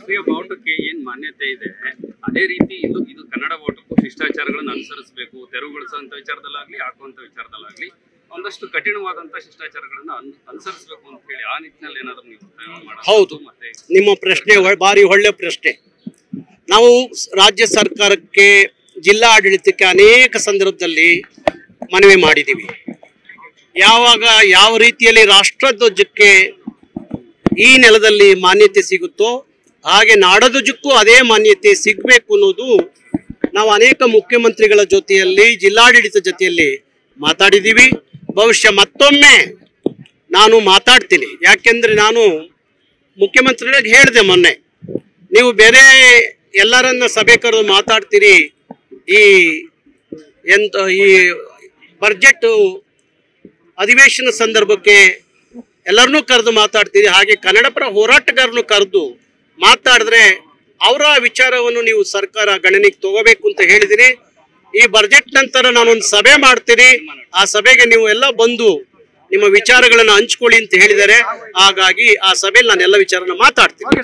ರಾಷ್ಟ್ರೀಯ ಬಾವುಟಕ್ಕೆ ಏನ್ ಮಾನ್ಯತೆ ಇದೆ ಅದೇ ರೀತಿ ಇದು ಕನ್ನಡ ಬಾವುಟಕ್ಕೂ ಶಿಷ್ಟಾಚಾರಗಳನ್ನು ಅನುಸರಿಸಬೇಕು. ತೆರವುಗೊಳಿಸುವಂತ ವಿಚಾರದಲ್ಲಾಗ್ಲಿ ಹಾಕುವಂತ ವಿಚಾರದಲ್ಲಾಗ್ಲಿ ಒಂದಷ್ಟು ಕಠಿಣವಾದಂತ ಶಿಷ್ಟಾಚಾರಗಳನ್ನ ಅನುಸರಿಸಬೇಕು ಅಂತ ಹೇಳಿ ಆ ನಿಟ್ಟಿನಲ್ಲಿ ಏನಾದ್ರು ನೀವು ಹೌದು, ನಿಮ್ಮ ಪ್ರಶ್ನೆ ಭಾರಿ ಒಳ್ಳೆ ಪ್ರಶ್ನೆ. ನಾವು ರಾಜ್ಯ ಸರ್ಕಾರಕ್ಕೆ, ಜಿಲ್ಲಾ ಆಡಳಿತಕ್ಕೆ ಅನೇಕ ಸಂದರ್ಭದಲ್ಲಿ ಮನವಿ ಮಾಡಿದ್ದೀವಿ. ಯಾವಾಗ ಯಾವ ರೀತಿಯಲ್ಲಿ ರಾಷ್ಟ್ರಧ್ವಜಕ್ಕೆ ಈ ನೆಲದಲ್ಲಿ ಮಾನ್ಯತೆ ಸಿಗುತ್ತೋ ಹಾಗೆ ನಾಡಧ್ವಜಕ್ಕೂ ಅದೇ ಮಾನ್ಯತೆ ಸಿಗಬೇಕು ಅನ್ನೋದು ನಾವು ಅನೇಕ ಮುಖ್ಯಮಂತ್ರಿಗಳ ಜೊತೆಯಲ್ಲಿ, ಜಿಲ್ಲಾಡಳಿತ ಜೊತೆಯಲ್ಲಿ ಮಾತಾಡಿದ್ದೀವಿ. ಬಹುಶಃ ಮತ್ತೊಮ್ಮೆ ನಾನು ಮಾತಾಡ್ತೀನಿ. ಯಾಕೆಂದರೆ ನಾನು ಮುಖ್ಯಮಂತ್ರಿಗಳಿಗೆ ಹೇಳಿದೆ ಮೊನ್ನೆ, ನೀವು ಬೇರೆ ಎಲ್ಲರನ್ನ ಸಭೆ ಕರೆದು ಮಾತಾಡ್ತೀರಿ, ಈ ಬಜೆಟ್ ಅಧಿವೇಶನ ಸಂದರ್ಭಕ್ಕೆ ಎಲ್ಲರನ್ನೂ ಕರೆದು ಮಾತಾಡ್ತೀರಿ, ಹಾಗೆ ಕನ್ನಡ ಪರ ಹೋರಾಟಗಾರನ್ನು ಕರೆದು ಮಾತಾಡಿದ್ರೆ ಅವರ ವಿಚಾರವನ್ನು ನೀವು ಸರ್ಕಾರ ಗಣನೆಗೆ ತಗೋಬೇಕು ಅಂತ ಹೇಳಿದಿರಿ. ಈ ಬಜೆಟ್ ನಂತರ ನಾನೊಂದು ಸಭೆ ಮಾಡ್ತೀನಿ, ಆ ಸಭೆಗೆ ನೀವು ಎಲ್ಲ ಬಂದು ನಿಮ್ಮ ವಿಚಾರಗಳನ್ನು ಹಂಚ್ಕೊಳ್ಳಿ ಅಂತ ಹೇಳಿದ್ದಾರೆ. ಹಾಗಾಗಿ ಆ ಸಭೆಯಲ್ಲಿ ನಾನು ಎಲ್ಲ ವಿಚಾರನ ಮಾತಾಡ್ತೀನಿ.